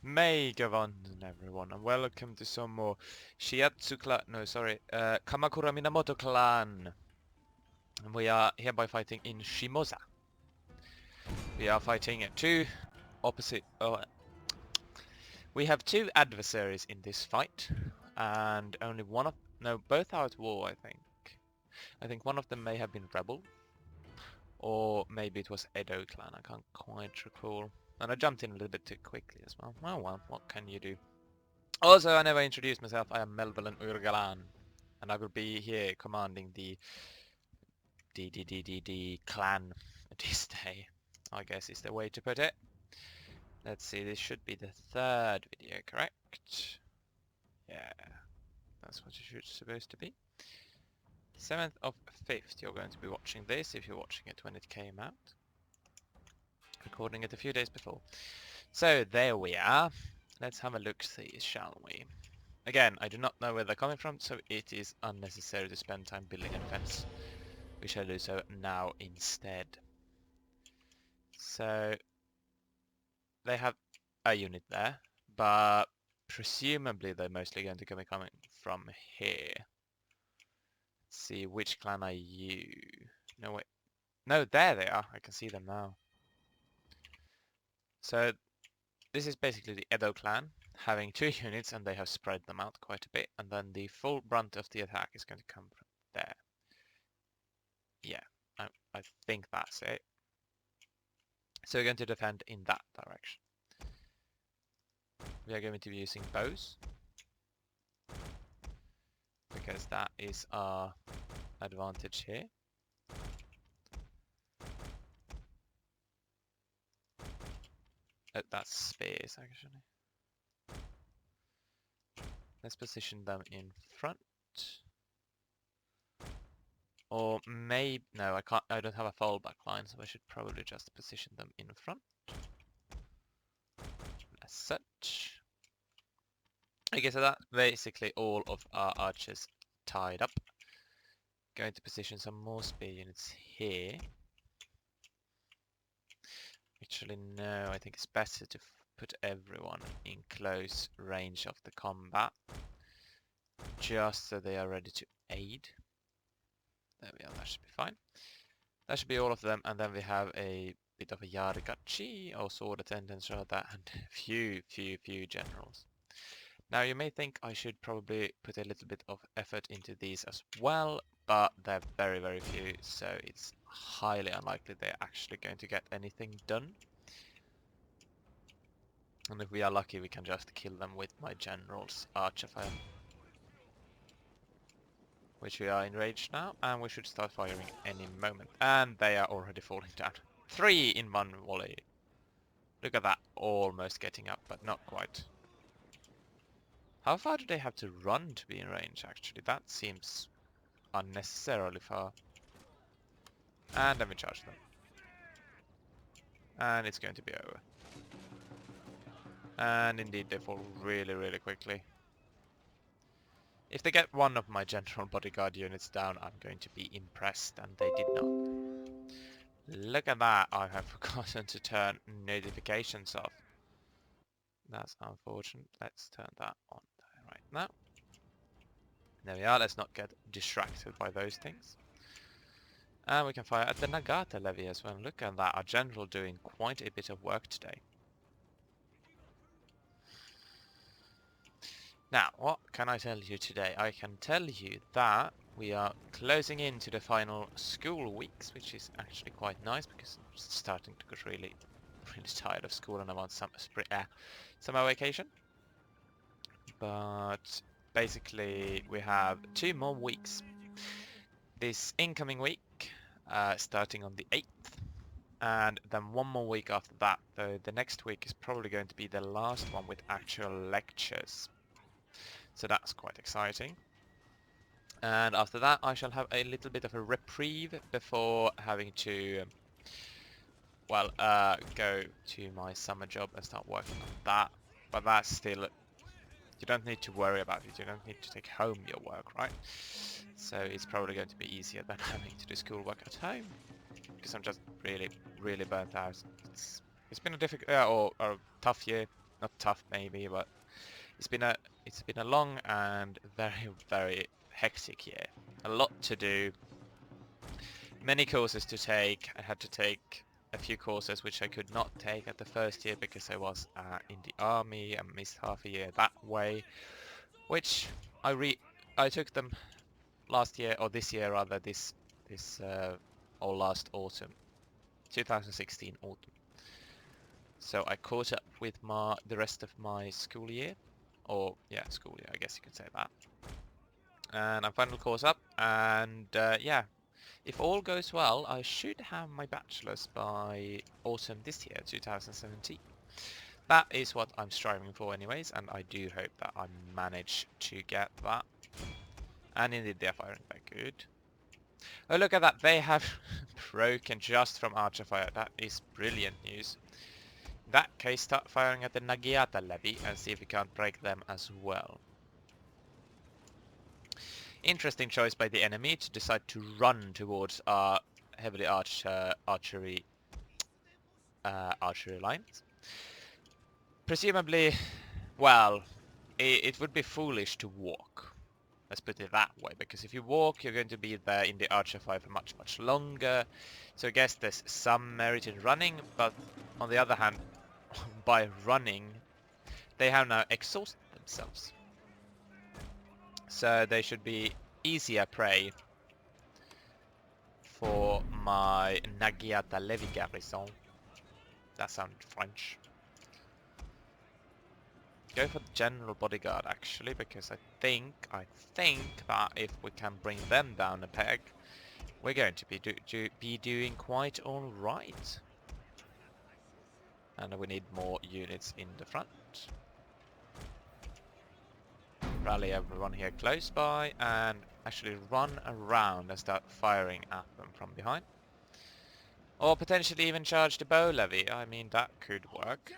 Megavan, everyone, and welcome to some more Kamakura Minamoto clan. And we are hereby fighting in Shimoza. We are fighting opposite... we have two adversaries in this fight, and only one of... No, both are at war, I think. I think one of them may have been rebel, or maybe it was Edo clan, I can't quite recall. And I jumped in a little bit too quickly as well. Oh well, what can you do? Also, I never introduced myself. I am Melvin Urgalan, and I will be here commanding the clan this day, I guess is the way to put it. Let's see, this should be the third video, correct? Yeah, that's what it should supposed to be. 7th of 5th, you're going to be watching this if you're watching it when it came out. Recording it a few days before. So, there we are. Let's have a look-see, shall we? Again, I do not know where they're coming from, so it is unnecessary to spend time building a defense. We shall do so now instead. So, they have a unit there, but presumably they're mostly going to be coming from here. Let's see, which clan are you? No, wait. No, there they are. I can see them now. So, this is basically the Edo clan, having two units, and they have spread them out quite a bit, and then the full brunt of the attack is going to come from there. Yeah, I think that's it. So we're going to defend in that direction. We are going to be using bows, because that is our advantage here. Oh, that's spears actually. Let's position them in front. Or maybe... No, I can't. I don't have a fallback line, so I should probably just position them in front. As such. Okay, so that's basically all of our archers tied up. Going to position some more spear units here. Actually, no, I think it's better to put everyone in close range of the combat. Just so they are ready to aid. There we are, that should be fine. That should be all of them, and then we have a bit of a Yargachi, or sword attendants rather, and few generals. Now you may think I should probably put a little bit of effort into these as well, but they're very few, so it's highly unlikely they're actually going to get anything done. And if we are lucky, we can just kill them with my general's archer fire. Which we are enraged now, and we should start firing any moment. And they are already falling down. 3 in one volley. Look at that, almost getting up, but not quite. How far do they have to run to be in range, actually? That seems unnecessarily far. And then we charge them. And it's going to be over. And indeed, they fall really quickly. If they get one of my general bodyguard units down, I'm going to be impressed, and they did not. Look at that, I have forgotten to turn notifications off. That's unfortunate. Let's turn that on right now. There we are, let's not get distracted by those things. And we can fire at the Nagata levy as well. Look at that, our general doing quite a bit of work today. Now, what can I tell you today? I can tell you that we are closing into the final school weeks, which is actually quite nice because I'm starting to get really tired of school and I want some summer vacation. But basically we have 2 more weeks. This incoming week, starting on the 8th, and then 1 more week after that. Though the next week is probably going to be the last one with actual lectures. So that's quite exciting. And after that I shall have a little bit of a reprieve before having to, go to my summer job and start working on that. But that's still, you don't need to worry about it, you don't need to take home your work, right? So it's probably going to be easier than having to do schoolwork at home. Because I'm just really burnt out. It's been a difficult, or a tough year. not tough maybe, but it's been a long and very hectic year. A lot to do, many courses to take. I had to take a few courses which I could not take at the first year because I was in the army and missed half a year that way, which I took them last year, or this year rather, or last autumn, 2016 autumn. So I caught up with the rest of my school year, or yeah, school year, I guess you could say that. And I'm final course up, and yeah, if all goes well, I should have my bachelor's by autumn this year, 2017. That is what I'm striving for anyways, and I do hope that I manage to get that. And indeed they're firing very good. Oh, look at that, they have broken just from archer fire. That is brilliant news. In that case, start firing at the Nagiata levy and see if we can't break them as well. Interesting choice by the enemy to decide to run towards our heavily archery lines. Presumably, well, it would be foolish to walk. Let's put it that way, because if you walk, you're going to be there in the archer fire for much longer. So I guess there's some merit in running, but on the other hand, by running, they have now exhausted themselves. So they should be easier prey for my Nagiata Levy garrison. That sounded French. Go for the general bodyguard actually, because I think that if we can bring them down a peg, we're going to be doing quite all right. And we need more units in the front. Rally everyone here close by and actually run around and start firing at them from behind. Or potentially even charge the bow levy. I mean, that could work.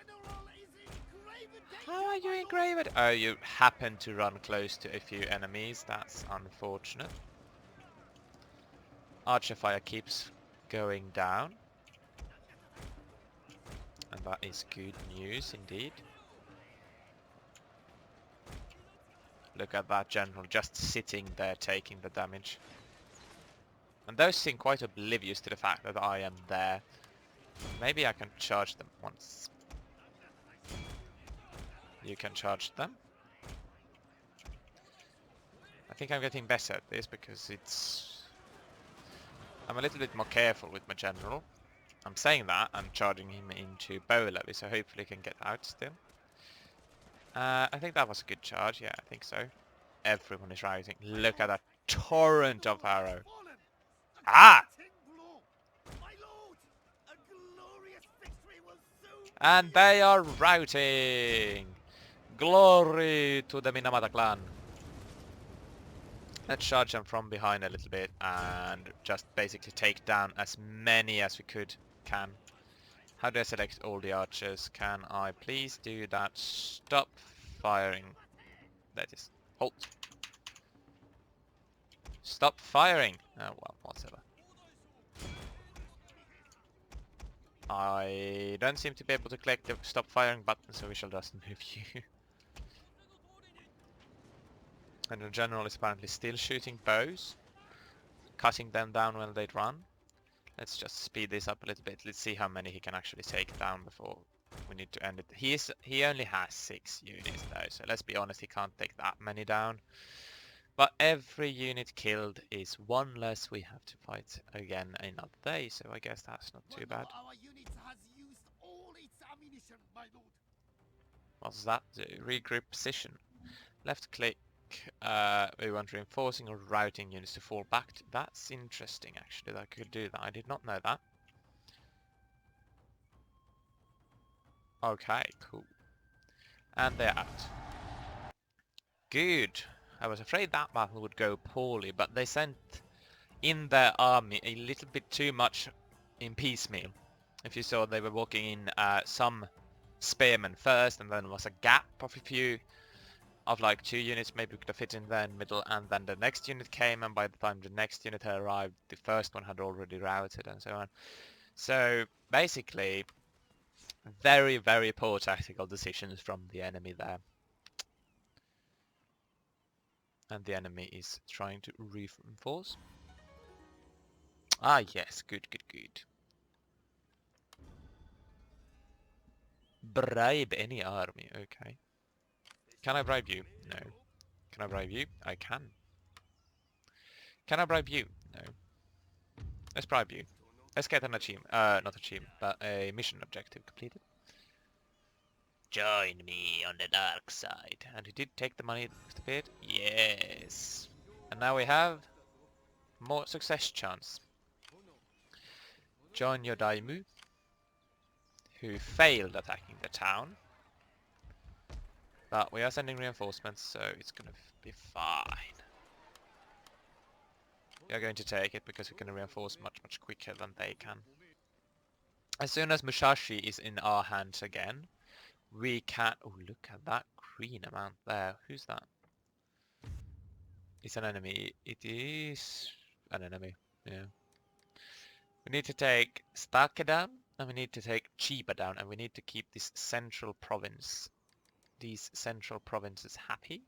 How are you engraved? Oh, you happen to run close to a few enemies. That's unfortunate. Archer fire keeps going down. And that is good news indeed. Look at that general just sitting there taking the damage. And those seem quite oblivious to the fact that I am there. Maybe I can charge them once. You can charge them. I think I'm getting better at this because I'm a little bit more careful with my general. I'm saying that, I'm charging him into bow levy, so hopefully he can get out still. I think that was a good charge, yeah, I think so. Everyone is rising. Look at that torrent of arrow. Ah! And they are routing! Glory to the Minamoto clan! Let's charge them from behind a little bit and just basically take down as many as we can. How do I select all the archers? Can I please do that? Stop firing. That is. Halt. Stop firing! Oh well, whatever. I don't seem to be able to click the stop firing button, so we shall just move you. And the general is apparently still shooting bows, cutting them down when they run. Let's just speed this up a little bit. Let's see how many he can actually take down before we need to end it. He only has 6 units though, so let's be honest, he can't take that many down. But every unit killed is one less we have to fight again another day, so I guess that's not too bad. What does that do? Regroup position. Left click, we want reinforcing or routing units to fall back to. That's interesting actually, that I could do that. I did not know that. Okay, cool. And they're out. Good. I was afraid that battle would go poorly, but they sent in their army a little bit too much in piecemeal. If you saw, they were walking in some spearmen first, and then there was a gap of a few of like 2 units maybe could have fit in there in the middle, and then the next unit came, and by the time the next unit had arrived, the first one had already routed and so on. So basically, Very, very poor tactical decisions from the enemy there. And the enemy is trying to reinforce. Ah, yes, good, good, good. Bribe any army, okay. Can I bribe you? No. Can I bribe you? I can. Can I bribe you? No. Let's bribe you. Let's get an achievement. Not achievement, but a mission objective completed. Join me on the dark side. And he did take the money to pay it? Yes. And now we have more success chance. Join your daimyo, who failed attacking the town. But we are sending reinforcements, so it's gonna be fine. We are going to take it because we can reinforce much, much quicker than they can. As soon as Musashi is in our hands again, we can... Oh, look at that green amount there. Who's that? It's an enemy. It is an enemy, yeah. We need to take Stake down, and we need to take Chiba down, and we need to keep this central province, these central provinces happy.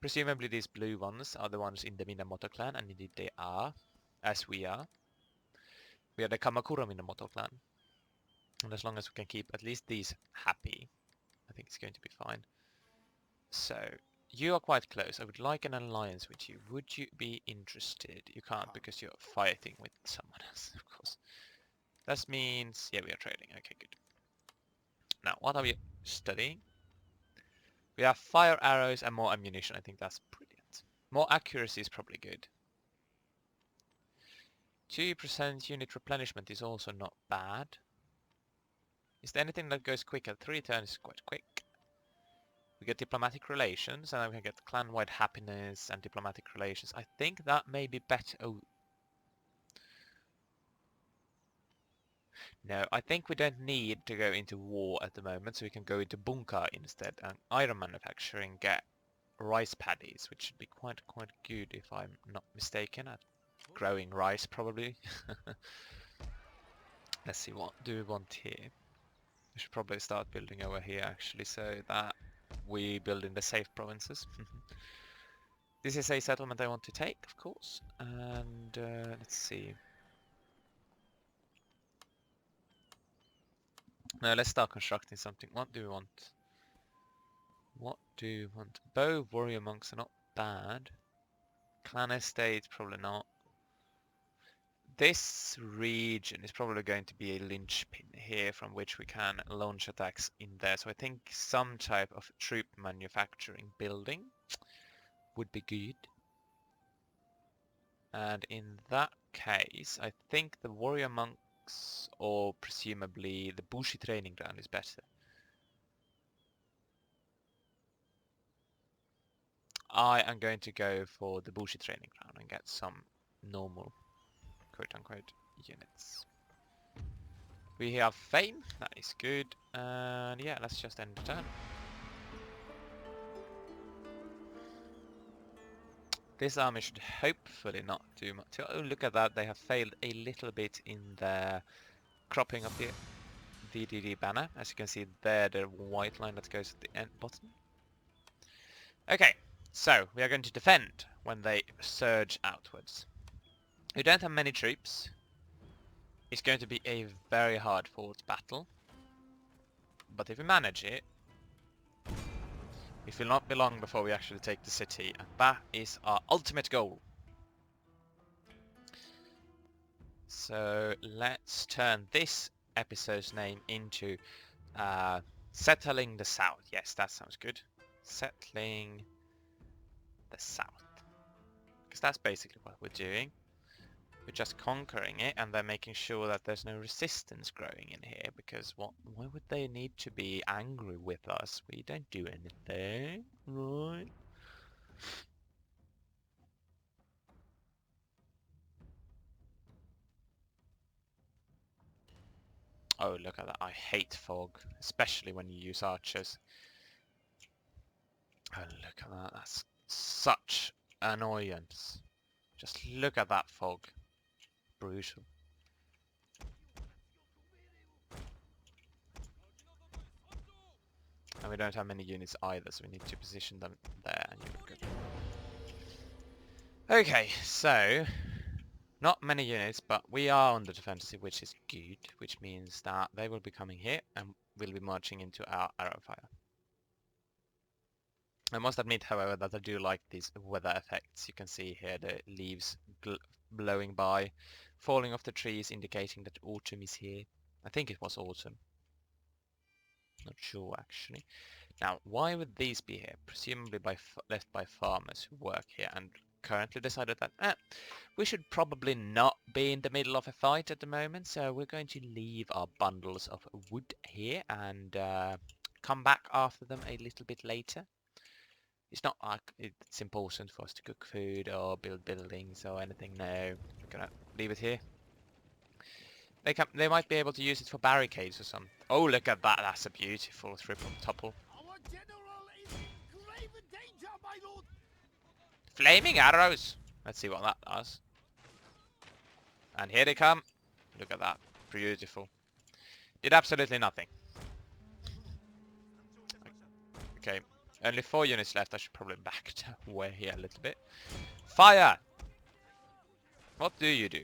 Presumably these blue ones are the ones in the Minamoto clan, and indeed they are, as we are. We are the Kamakura Minamoto clan. And as long as we can keep at least these happy, I think it's going to be fine. So, you are quite close. I would like an alliance with you. Would you be interested? You can't because you're fighting with someone else, of course. That means... yeah, we are trading. Okay, good. Now, what are we studying? We have fire arrows and more ammunition. I think that's brilliant. More accuracy is probably good. 2% unit replenishment is also not bad. Is there anything that goes quicker? 3 turns is quite quick. We get diplomatic relations, and then we can get clan-wide happiness and diplomatic relations. I think that may be better. Oh. No, I think we don't need to go into war at the moment, so we can go into bunker instead, and iron manufacturing, get rice paddies, which should be quite good if I'm not mistaken at growing rice probably. Let's see, what do we want here? We should probably start building over here actually, so that we build in the safe provinces. This is a settlement I want to take, of course, and let's see. No, let's start constructing something. What do we want? What do we want? Bow warrior monks are not bad. Clan estate, probably not. This region is probably going to be a linchpin here from which we can launch attacks in there. So I think some type of troop manufacturing building would be good. And in that case, I think the warrior monks or presumably the Bushi training ground is better. I am going to go for the Bushi training ground and get some normal, quote-unquote, units. We have fame, that is good, and yeah, let's just end the turn. This army should hopefully not do much. Oh, look at that, they have failed a little bit in their cropping of the VDD banner. As you can see there, the white line that goes at the end bottom. Okay, so we are going to defend when they surge outwards. We don't have many troops. It's going to be a very hard fought battle. But if we manage it, it will not be long before we actually take the city, and that is our ultimate goal. So let's turn this episode's name into Settling the South. Yes, that sounds good. Settling the South. Because that's basically what we're doing. We're just conquering it and then making sure that there's no resistance growing in here, because why would they need to be angry with us? We don't do anything, right? Oh, look at that. I hate fog, especially when you use archers. Oh, look at that. That's such annoyance. Just look at that fog. Brutal. And we don't have many units either, so we need to position them there, and you're good. Okay, so not many units, but we are on the defensive, which is good, which means that they will be coming here and will be marching into our arrow fire. I must admit, however, that I do like these weather effects. You can see here the leaves blowing by, falling off the trees, indicating that autumn is here. I think it was autumn. Not sure, actually. Now, why would these be here? Presumably left by farmers who work here and currently decided that we should probably not be in the middle of a fight at the moment, so we're going to leave our bundles of wood here and come back after them a little bit later. It's not like it's important for us to cook food or build buildings or anything. No, we're gonna leave it here. They might be able to use it for barricades or something. Oh, look at that! That's a beautiful triple topple. Our general is in grave danger, my lord. Flaming arrows! Let's see what that does. And here they come. Look at that. Beautiful. Did absolutely nothing. Okay. Only 4 units left. I should probably back away here a little bit. Fire! What do you do?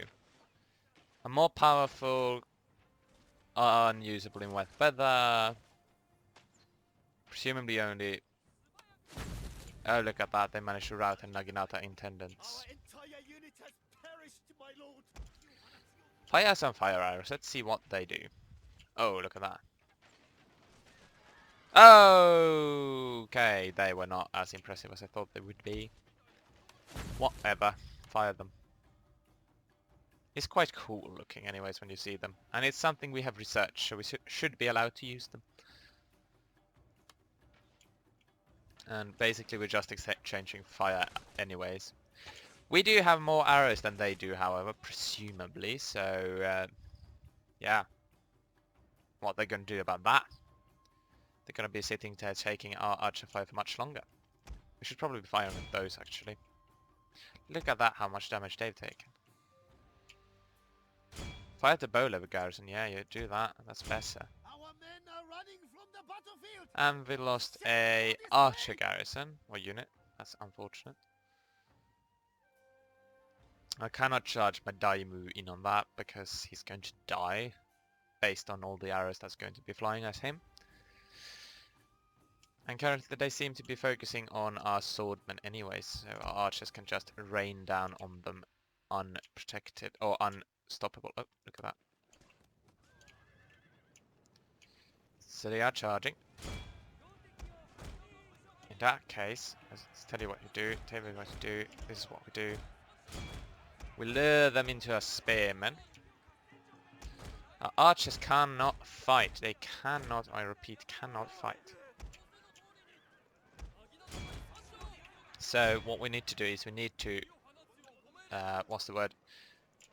A more powerful, unusable in wet weather. Presumably only... Oh, look at that. They managed to rout a Naginata intendants. Our entire unit has perished, my lord. Fire some fire arrows. Let's see what they do. Oh, look at that. Okay, they were not as impressive as I thought they would be. Whatever. Fire them. It's quite cool looking anyways when you see them. And it's something we have researched, so we should be allowed to use them. And basically we're just exchanging fire anyways. We do have more arrows than they do, however, presumably, so yeah. What they're going to do about that? They're going to be sitting there taking our archer fire for much longer. We should probably be firing at those, actually. Look at that, how much damage they've taken. Fire the bow lever garrison, yeah, you do that, that's better. Our men are running from the battlefield. And we lost a archer garrison, or unit, that's unfortunate. I cannot charge my Daimu in on that, because he's going to die, based on all the arrows that's going to be flying at him. And currently they seem to be focusing on our swordmen anyways, so our archers can just rain down on them unprotected, or unstoppable. Oh, look at that. So they are charging. In that case, let's tell you what you do, this is what we do. We lure them into a spearmen. Our archers cannot fight, they cannot, I repeat, cannot fight. So what we need to do is we need to,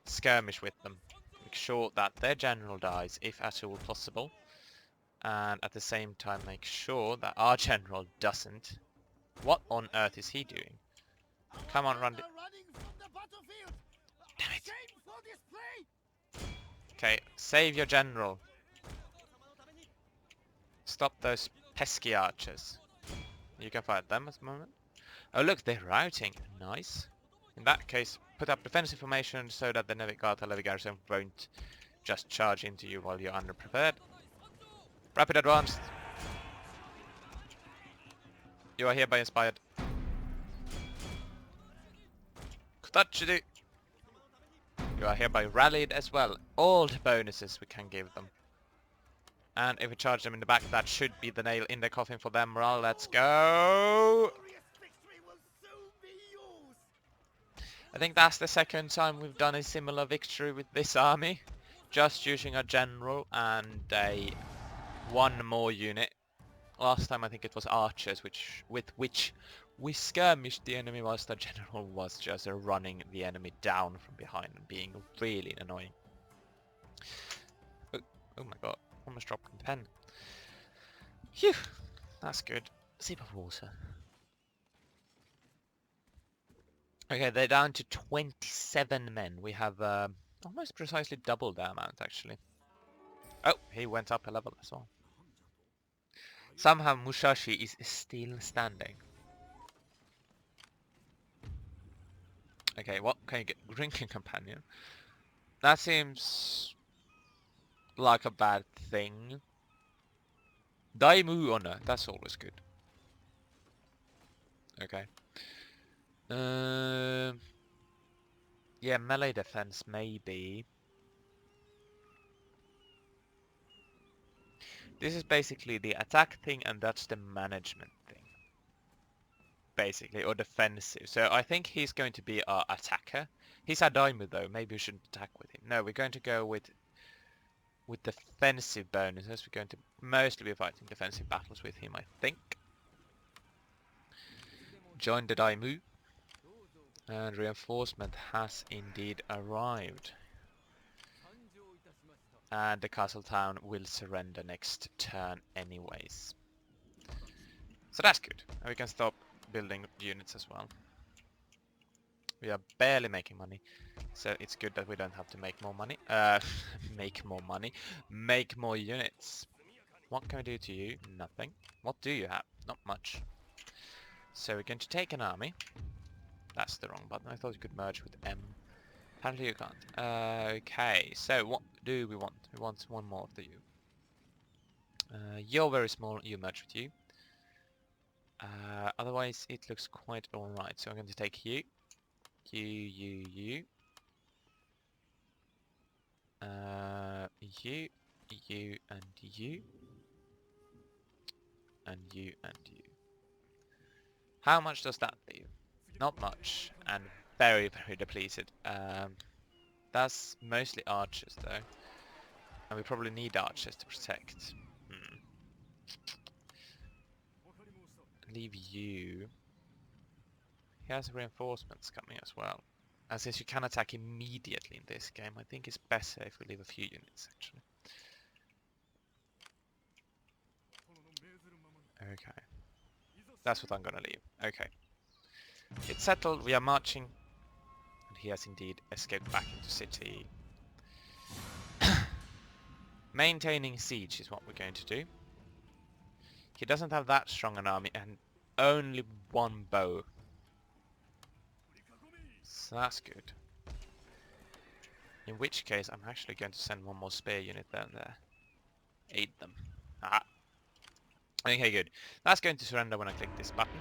skirmish with them. Make sure that their general dies, if at all possible. And at the same time make sure that our general doesn't. What on earth is he doing? Come on, run. Damn it. Okay, save your general. Stop those pesky archers. You can fight them at the moment. Oh look, they're routing. Nice. In that case, put up defensive formation so that the Navigata Levy Garrison won't just charge into you while you're underprepared. Rapid advance. You are hereby inspired. Kotachidu. You are hereby rallied as well. All the bonuses we can give them. And if we charge them in the back, that should be the nail in the coffin for them. Well, let's go! I think that's the second time we've done a similar victory with this army. Just using a general and one more unit. Last time I think it was archers with which we skirmished the enemy whilst the general was just running the enemy down from behind and being really annoying. Oh my god, almost dropped the pen. Phew, that's good. Sip of water. Okay, they're down to 27 men. We have almost precisely double the amount, actually. Oh, he went up a level as well. Somehow Musashi is still standing. Okay, what can you get? Drinking companion. That seems like a bad thing. Daimu honor. That's always good. Okay. Yeah, melee defense maybe. This is basically the attack thing, and that's the management thing. Basically, or defensive. So I think he's going to be our attacker. He's our Daimu though. Maybe we shouldn't attack with him. No, we're going to go with defensive bonuses. We're going to mostly be fighting defensive battles with him, I think. Join the Daimu. And reinforcement has indeed arrived. And the castle town will surrender next turn anyways. So that's good. And we can stop building units as well. We are barely making money. So it's good that we don't have to make more money. Make more money. Make more units. What can we do to you? Nothing. What do you have? Not much. So we're going to take an army. That's the wrong button. I thought you could merge with M. Apparently you can't. Okay, so what do we want? We want one more of the U. You're very small, you merge with you. Otherwise it looks quite alright. So I'm going to take you. You. You, and you. And you, and you. How much does that leave? Not much, and very, very depleted. That's mostly archers though. And we probably need archers to protect. Leave you. He has reinforcements coming as well. And since you can attack immediately in this game, I think it's better if we leave a few units actually. Okay. That's what I'm gonna leave. Okay. It's settled, we are marching. And he has indeed escaped back into city. Maintaining siege is what we're going to do. He doesn't have that strong an army and only one bow. So that's good. In which case I'm actually going to send one more spear unit down there. Aid them. Ah. Okay, good. That's going to surrender when I click this button.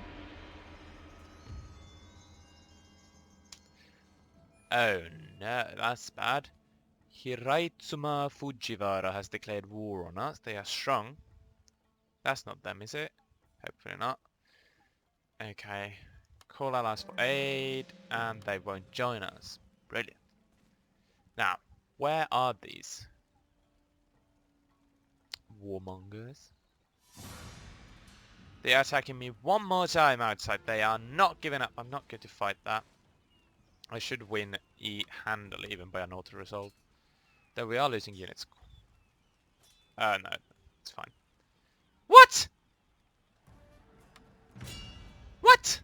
Oh no, that's bad. Hiraitsuma Fujiwara has declared war on us. They are strong. That's not them, is it? Hopefully not. Okay. Call allies for aid, and they won't join us. Brilliant. Now, where are these warmongers? They are attacking me one more time outside. They are not giving up. I'm not going to fight that. I should win handily, even by an auto-resolve. Though we are losing units. No, it's fine. What? What?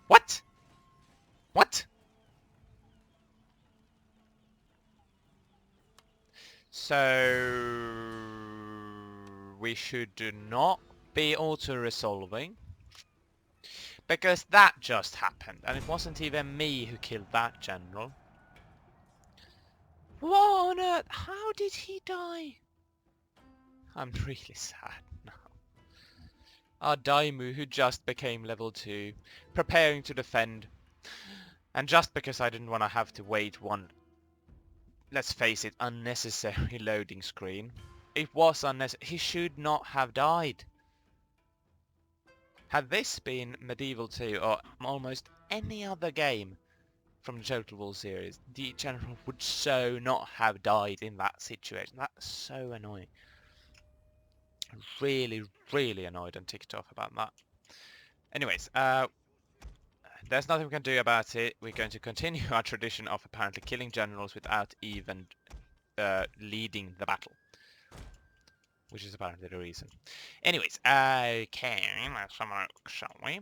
What? What? So we should not be auto-resolving. Because that just happened, and it wasn't even me who killed that general. What on earth? How did he die? I'm really sad now. Our Daimu, who just became level 2, preparing to defend. And just because I didn't want to have to wait one, let's face it, unnecessary loading screen. It was unnecessary. He should not have died. Had this been Medieval 2 or almost any other game from the Total War series, the general would so not have died in that situation. That's so annoying. Really, really annoyed and ticked off about that. Anyways, there's nothing we can do about it. We're going to continue our tradition of apparently killing generals without even leading the battle. Which is apparently the reason. Anyways, okay, let's have a look, shall we?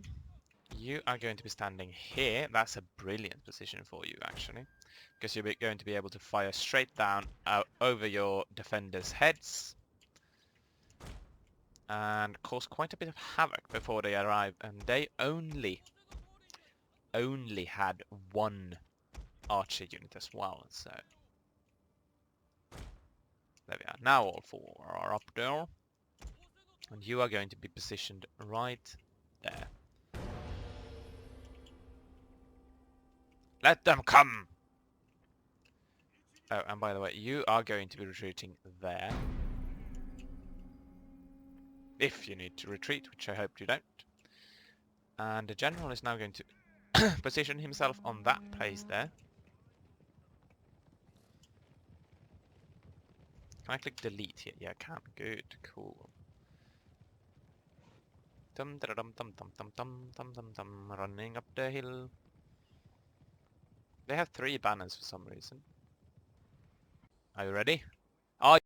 You are going to be standing here. That's a brilliant position for you, actually. Because you're going to be able to fire straight down over your defenders' heads. and cause quite a bit of havoc before they arrive, and they only had one archer unit as well, so there we are. Now all four are up there, and you are going to be positioned right there. Let them come! Oh, and by the way, you are going to be retreating there. If you need to retreat, which I hope you don't. And the general is now going to position himself on that place there. Can I click delete here? Yeah, I can. Good, cool. Dum da dum dum dum dum dum dum dum dum, running up the hill. They have 3 banners for some reason. Are you ready? Are